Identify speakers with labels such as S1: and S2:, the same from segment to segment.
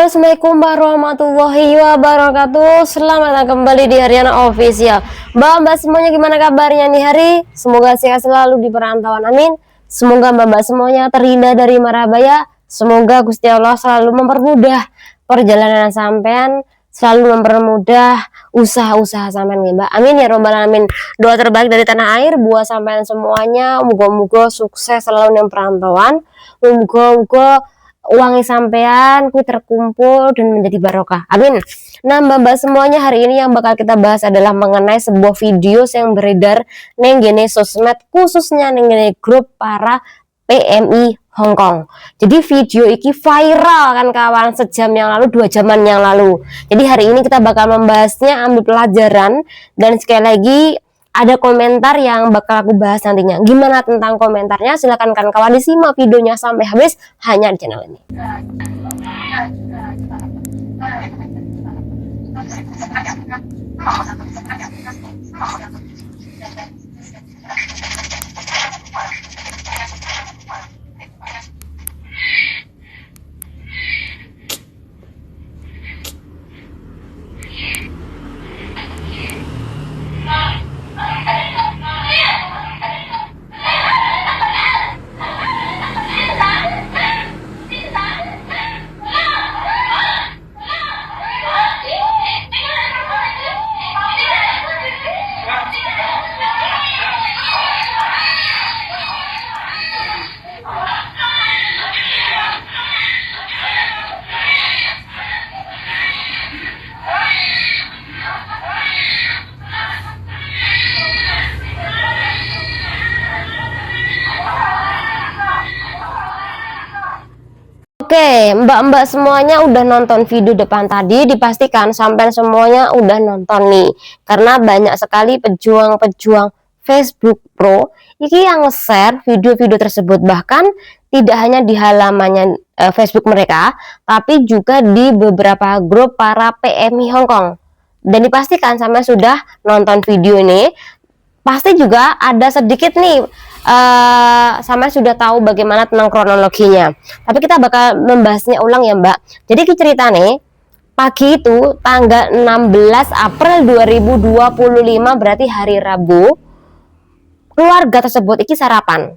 S1: Halo, assalamualaikum warahmatullahi wabarakatuh. Selamat datang kembali di Haryana Official. Mbak semuanya, gimana kabarnya nih hari? Semoga sehat selalu di perantauan, amin. Semoga mbak semuanya terhindar dari mara bahaya. Semoga Gusti Allah selalu mempermudah perjalanan sampean, selalu mempermudah usaha-usaha sampean nih mbak, amin ya robbal alamin. Doa terbaik dari tanah air buat sampean semuanya, moga-moga sukses selalu di perantauan, moga-moga uangnya sampean ku terkumpul dan menjadi barokah, amin. Nah mbak semuanya, hari ini yang bakal kita bahas adalah mengenai sebuah video yang beredar neng gene sosmed, khususnya neng gene grup para PMI Hongkong. Jadi video ini viral kan kawan, sejam yang lalu, 2 jaman yang lalu. Jadi hari ini kita bakal membahasnya, ambil pelajaran, dan sekali lagi ada komentar yang bakal aku bahas nantinya. Gimana tentang komentarnya? Silahkan kan kawan disimak videonya sampai habis hanya di channel ini. Oke, mbak-mbak semuanya udah nonton video depan tadi, dipastikan sampai semuanya udah nonton nih. Karena banyak sekali pejuang-pejuang Facebook Pro ini yang nge-share video-video tersebut, bahkan tidak hanya di halamannya Facebook mereka, tapi juga di beberapa grup para PMI Hongkong. Dan dipastikan sampai sudah nonton video ini, pasti juga ada sedikit nih sama sudah tahu bagaimana tentang kronologinya. Tapi kita bakal membahasnya ulang ya mbak. Jadi cerita nih, pagi itu tanggal 16 April 2025, berarti hari Rabu, keluarga tersebut iki sarapan.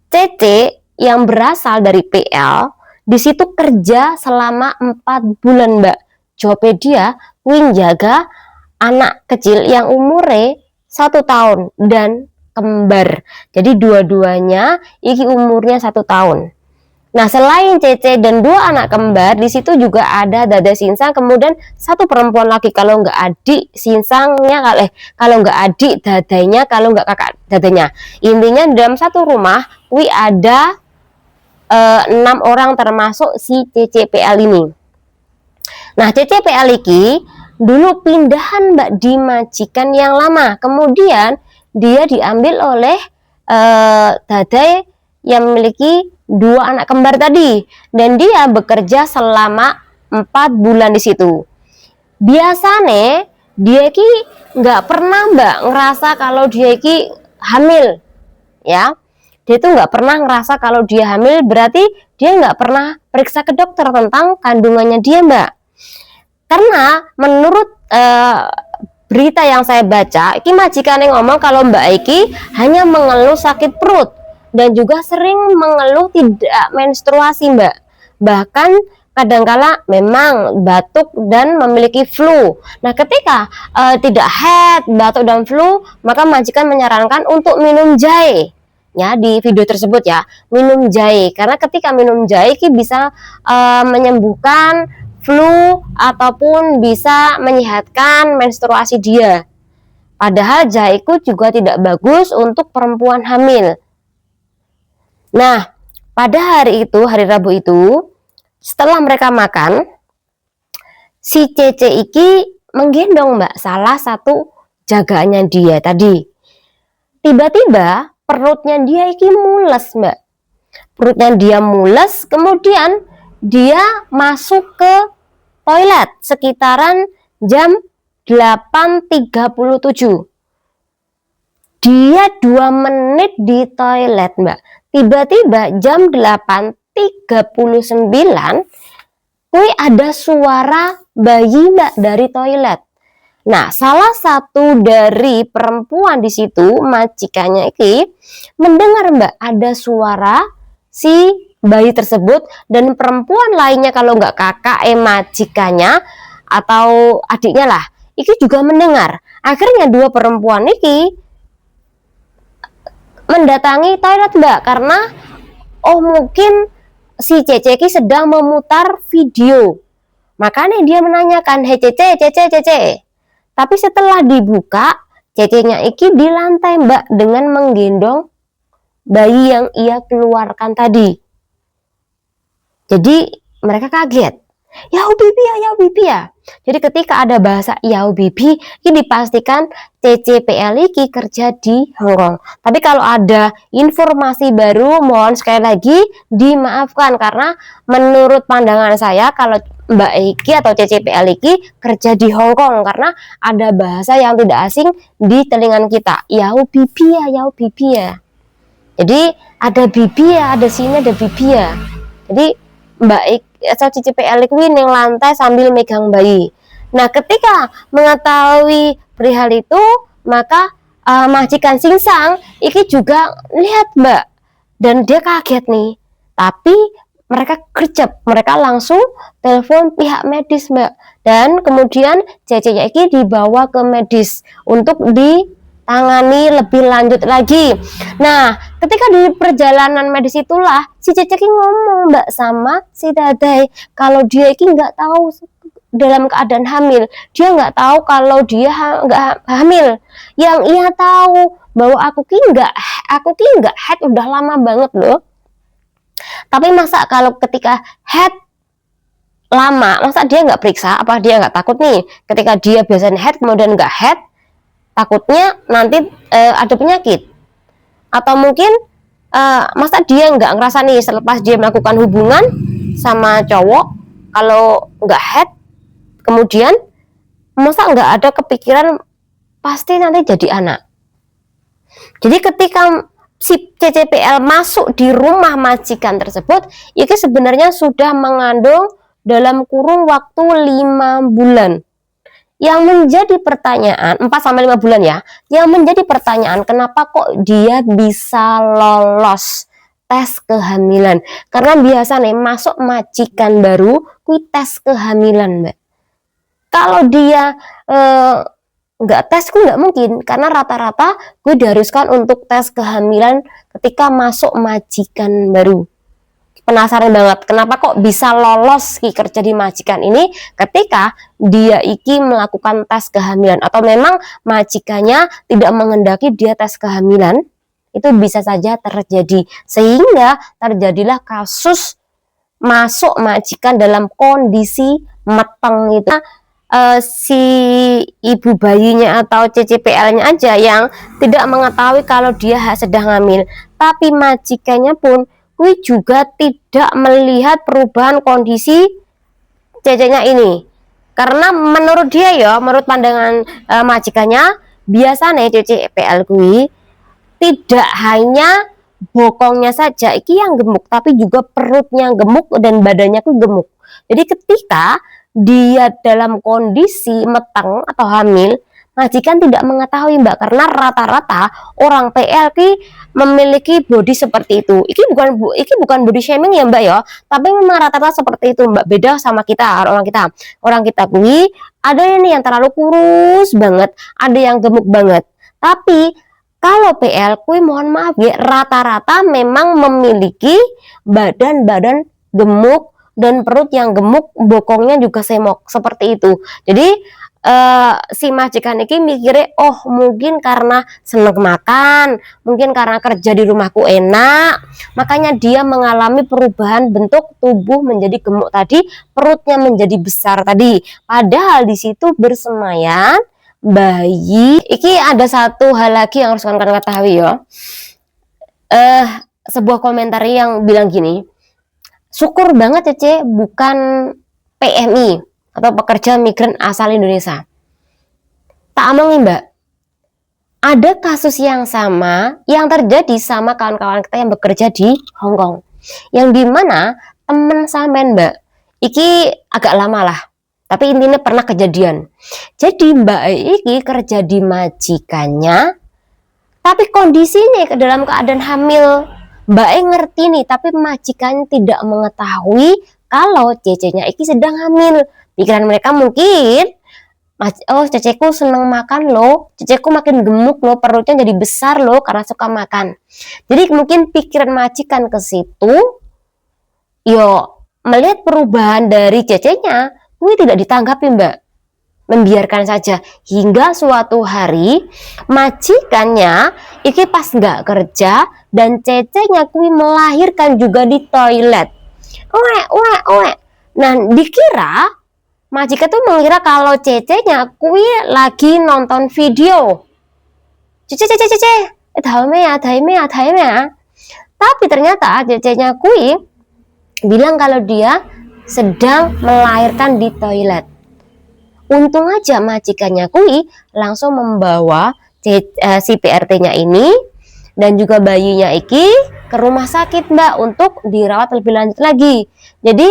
S1: Cece yang berasal dari PL di situ kerja selama 4 bulan mbak. Jawabnya dia wing jaga anak kecil yang umurnya 1 tahun dan kembar. Jadi dua-duanya iki umurnya 1 tahun. Nah selain Cece dan 2 anak kembar, di situ juga ada Dada Sinsang, kemudian 1 perempuan lagi, kalau nggak adik Sinsangnya, kalau nggak adik dadanya, kalau nggak kakak dadanya. Intinya dalam satu rumah ada 6 orang termasuk si CCPL ini. Nah CCPL ini dulu pindahan mbak di majikan yang lama, kemudian dia diambil oleh Dadai yang memiliki 2 anak kembar tadi, dan dia bekerja selama 4 bulan di situ. Biasanya dia ki nggak pernah mbak ngerasa kalau dia ki hamil, ya. Dia tuh nggak pernah ngerasa kalau dia hamil, berarti dia nggak pernah periksa ke dokter tentang kandungannya dia mbak. Karena menurut berita yang saya baca, iki majikan yang ngomong kalau Mbak Iki hanya mengeluh sakit perut dan juga sering mengeluh tidak menstruasi Mbak. Bahkan kadangkala memang batuk dan memiliki flu. Nah ketika tidak head, batuk dan flu, maka majikan menyarankan untuk minum jahe. Ya, di video tersebut ya, minum jahe, karena ketika minum jahe iki bisa menyembuhkan flu ataupun bisa menyehatkan menstruasi dia. Padahal jahe itu juga tidak bagus untuk perempuan hamil. Nah, pada hari itu, hari Rabu itu, setelah mereka makan, si Cece iki menggendong mbak salah satu jagaannya dia tadi. Tiba-tiba perutnya dia iki mules mbak. Perutnya dia mules, kemudian dia masuk ke toilet sekitaran jam 8.37. Dia 2 menit di toilet mbak. Tiba-tiba jam 8.39 kui ada suara bayi mbak dari toilet. Nah, salah satu dari perempuan di situ, majikannya ini mendengar mbak ada suara si bayi tersebut, dan perempuan lainnya kalau nggak kakak majikannya atau adiknya lah, iki juga mendengar. Akhirnya dua perempuan iki mendatangi toilet mbak, karena oh mungkin si Cece iki sedang memutar video. Makanya dia menanyakan, "Hei Cece, Cece, Cece." Tapi setelah dibuka, Cecenya iki di lantai mbak dengan menggendong bayi yang ia keluarkan tadi. Jadi mereka kaget. Yau bibi ya, yau bibi ya. Jadi ketika ada bahasa yau bibi, ini dipastikan CCPL iki kerja di Hongkong. Tapi kalau ada informasi baru, mohon sekali lagi dimaafkan, karena menurut pandangan saya kalau Mbak Iki atau CCPL Iki kerja di Hongkong, karena ada bahasa yang tidak asing di telinga kita. Yau bibi ya, yau bibi ya. Jadi ada bibi ya, ada sini ada bibi ya. Jadi Mbak Iki atau CCPL Iki yang lantai sambil megang bayi. Nah, ketika mengetahui perihal itu, maka majikan Singsang Iki juga lihat mbak, dan dia kaget nih. Tapi mereka gercep, mereka langsung telepon pihak medis mbak, dan kemudian Cece-nya Iki dibawa ke medis untuk ditangani lebih lanjut lagi. Nah, ketika di perjalanan medis itulah si Cece Iki ngomong mbak sama si Dadai kalau dia Iki nggak tahu dalam keadaan hamil, dia nggak tahu kalau dia nggak hamil. Yang ia tahu bahwa aku ki nggak head udah lama banget loh. Tapi masa kalau ketika head lama, masa dia nggak periksa? Apa dia nggak takut nih ketika dia biasanya head kemudian nggak head, takutnya nanti ada penyakit? Atau mungkin masa dia nggak ngerasa nih selepas dia melakukan hubungan sama cowok, kalau nggak head kemudian masa nggak ada kepikiran pasti nanti jadi anak? Jadi ketika si CCPL masuk di rumah majikan tersebut, itu sebenarnya sudah mengandung dalam kurun waktu 5 bulan. Yang menjadi pertanyaan, 4-5 bulan ya, yang menjadi pertanyaan kenapa kok dia bisa lolos tes kehamilan? Karena biasa nih masuk majikan baru, kui tes kehamilan mbak. Kalau dia nggak tes, gue nggak mungkin, karena rata-rata gue diharuskan untuk tes kehamilan ketika masuk majikan baru. Penasaran banget kenapa kok bisa lolos ki kerja di majikan ini ketika dia iki melakukan tes kehamilan, atau memang majikannya tidak mengendaki dia tes kehamilan. Itu bisa saja terjadi, sehingga terjadilah kasus masuk majikan dalam kondisi matang itu. Si ibu bayinya atau CCPL-nya aja yang tidak mengetahui kalau dia sedang hamil, tapi majikannya pun kui juga tidak melihat perubahan kondisi Cece-nya ini, karena menurut dia ya, menurut pandangan majikannya, biasanya CCPL kui tidak hanya bokongnya saja iki yang gemuk, tapi juga perutnya gemuk dan badannya tuh gemuk. Jadi ketika dia dalam kondisi meteng atau hamil, majikan tidak mengetahui mbak, karena rata-rata orang PL memiliki body seperti itu. Iki bukan body shaming ya mbak ya, tapi memang rata-rata seperti itu mbak. Beda sama kita, orang kita kui ada yang terlalu kurus banget, ada yang gemuk banget. Tapi kalau PL kui mohon maaf ya, rata-rata memang memiliki badan gemuk dan perut yang gemuk, bokongnya juga semok seperti itu. Jadi si majikan ini mikirnya, oh mungkin karena seneng makan, mungkin karena kerja di rumahku enak, makanya dia mengalami perubahan bentuk tubuh menjadi gemuk tadi, perutnya menjadi besar tadi. Padahal di situ bersemayam bayi. Iki ada satu hal lagi yang harus kalian ketahui ya. Sebuah komentar yang bilang gini, syukur banget Cece bukan PMI atau pekerja migran asal Indonesia. Tak omongin mbak, ada kasus yang sama yang terjadi sama kawan-kawan kita yang bekerja di Hongkong, yang dimana temen sampean mbak Iki agak lama lah, tapi intinya pernah kejadian. Jadi Mbak E iki kerja di majikannya, tapi kondisinya dalam keadaan hamil. Mbak E ngerti nih, tapi majikannya tidak mengetahui kalau cecenya iki sedang hamil. Pikiran mereka mungkin, oh ceceku seneng makan loh, ceceku makin gemuk loh, perutnya jadi besar loh karena suka makan. Jadi mungkin pikiran majikan ke situ, yo melihat perubahan dari cecenya, ini tidak ditanggapi Mbak, membiarkan saja hingga suatu hari majikannya iki pas nggak kerja dan cecenya kui melahirkan juga di toilet. Nah dikira majikan tuh mengira kalau cecenya kui lagi nonton video. Cece, tapi ternyata cecenya kui bilang kalau dia sedang melahirkan di toilet. Untung aja majikannya kui langsung membawa si PRT-nya ini dan juga bayinya iki ke rumah sakit Mbak untuk dirawat lebih lanjut lagi. Jadi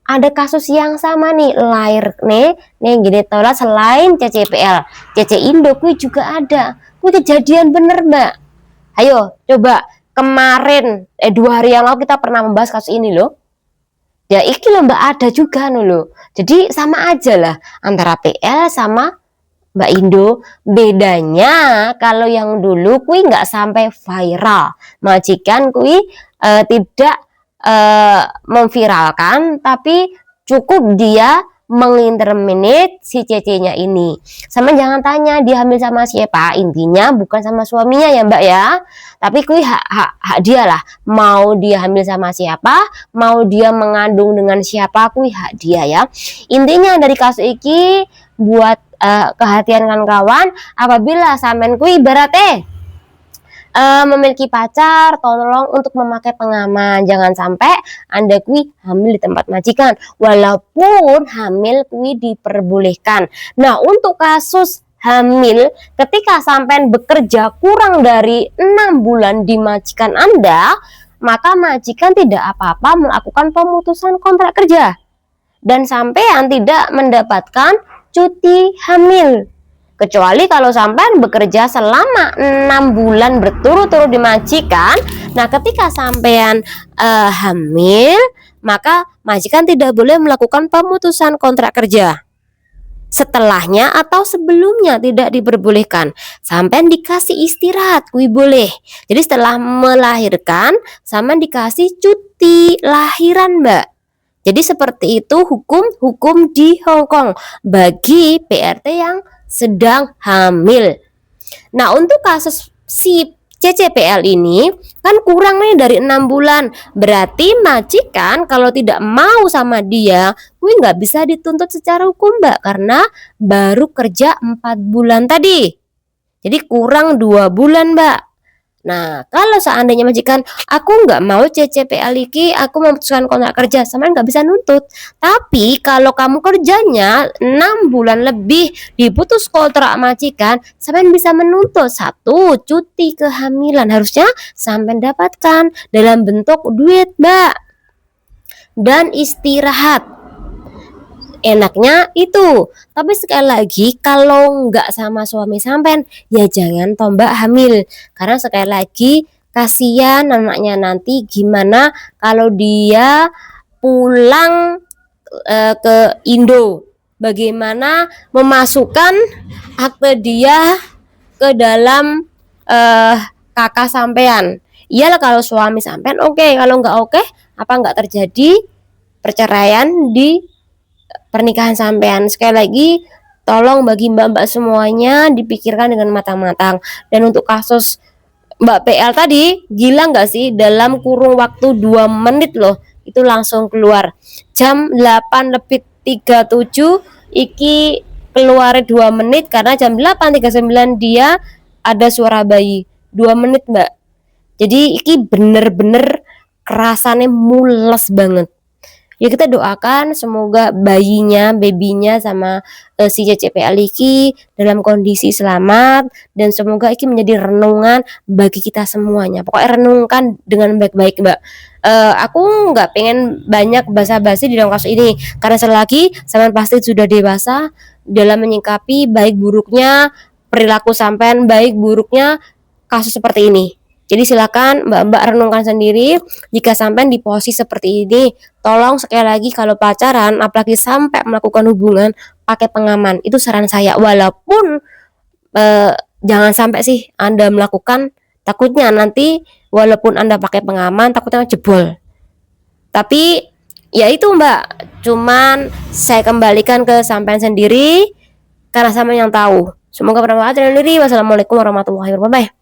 S1: ada kasus yang sama nih, lahir nih gini toilet selain CCPL, CC Indo kui juga ada. Kui kejadian bener Mbak. Ayo coba kemarin 2 hari yang lalu kita pernah membahas kasus ini loh. Ya iki loh Mbak ada juga loh. Jadi sama aja lah antara PL sama Mbak Indo. Bedanya kalau yang dulu kui nggak sampai viral. Majikan kui tidak memviralkan, tapi cukup dia menginterminate si cecenya ini. Sama jangan tanya dia hamil sama siapa, intinya bukan sama suaminya ya Mbak ya, tapi kui hak dia lah, mau dia hamil sama siapa, mau dia mengandung dengan siapa, kui hak dia ya. Intinya dari kasus iki buat kehatian kawan-kawan, apabila sampean kui ibaratnya memiliki pacar, tolong untuk memakai pengaman. Jangan sampai Anda kui hamil di tempat majikan, walaupun hamil kui diperbolehkan. Nah, untuk kasus hamil ketika sampai bekerja kurang dari 6 bulan di majikan Anda, maka majikan tidak apa-apa melakukan pemutusan kontrak kerja dan sampean tidak mendapatkan cuti hamil. Kecuali kalau sampean bekerja selama 6 bulan berturut-turut di majikan. Nah, ketika sampean hamil, maka majikan tidak boleh melakukan pemutusan kontrak kerja. Setelahnya atau sebelumnya tidak diperbolehkan. Sampean dikasih istirahat, kui boleh. Jadi setelah melahirkan, sampean dikasih cuti lahiran, Mbak. Jadi seperti itu hukum di Hong Kong bagi PRT yang sedang hamil. Nah, untuk kasus si CCPL ini kan kurang nih dari 6 bulan. Berarti majikan kalau tidak mau sama dia, gue nggak bisa dituntut secara hukum Mbak, karena baru kerja 4 bulan tadi. Jadi kurang 2 bulan Mbak. Nah, kalau seandainya majikan, aku nggak mau CCPL iki, aku memutuskan kontrak kerja, sama nggak bisa nuntut. Tapi kalau kamu kerjanya 6 bulan lebih diputus kontrak majikan, sampean bisa menuntut 1 cuti kehamilan, harusnya sampean dapatkan dalam bentuk duit, Mbak, dan istirahat. Enaknya itu. Tapi sekali lagi, kalau nggak sama suami sampean, ya jangan tombak hamil, karena sekali lagi kasihan anaknya nanti. Gimana kalau dia pulang ke Indo, bagaimana memasukkan akte dia ke dalam kakak sampean? Iyalah kalau suami sampean oke. Kalau nggak oke, apa nggak terjadi perceraian di pernikahan sampean? Sekali lagi, tolong bagi mbak-mbak semuanya dipikirkan dengan matang-matang. Dan untuk kasus Mbak PL tadi, gila nggak sih, dalam kurun waktu 2 menit loh itu langsung keluar. Jam 8:37 iki keluar 2 menit, karena jam 8:39 dia ada suara bayi. 2 menit Mbak. Jadi iki bener-bener kerasannya mules banget. Ya kita doakan semoga babynya sama si CCP Aliki dalam kondisi selamat, dan semoga ini menjadi renungan bagi kita semuanya. Pokoknya renungkan dengan baik-baik, Mbak. Aku nggak pengen banyak basa-basi di dalam kasus ini, karena selagi sampean pasti sudah dewasa dalam menyikapi baik buruknya perilaku sampean, baik buruknya kasus seperti ini. Jadi silakan Mbak-mbak renungkan sendiri, jika sampean di posisi seperti ini, tolong sekali lagi kalau pacaran apalagi sampai melakukan hubungan pakai pengaman. Itu saran saya. Walaupun jangan sampai sih Anda melakukan, takutnya nanti walaupun Anda pakai pengaman takutnya jebol. Tapi ya itu Mbak, cuman saya kembalikan ke sampean sendiri karena sampean yang tahu. Semoga bermanfaat. Wassalamualaikum warahmatullahi wabarakatuh.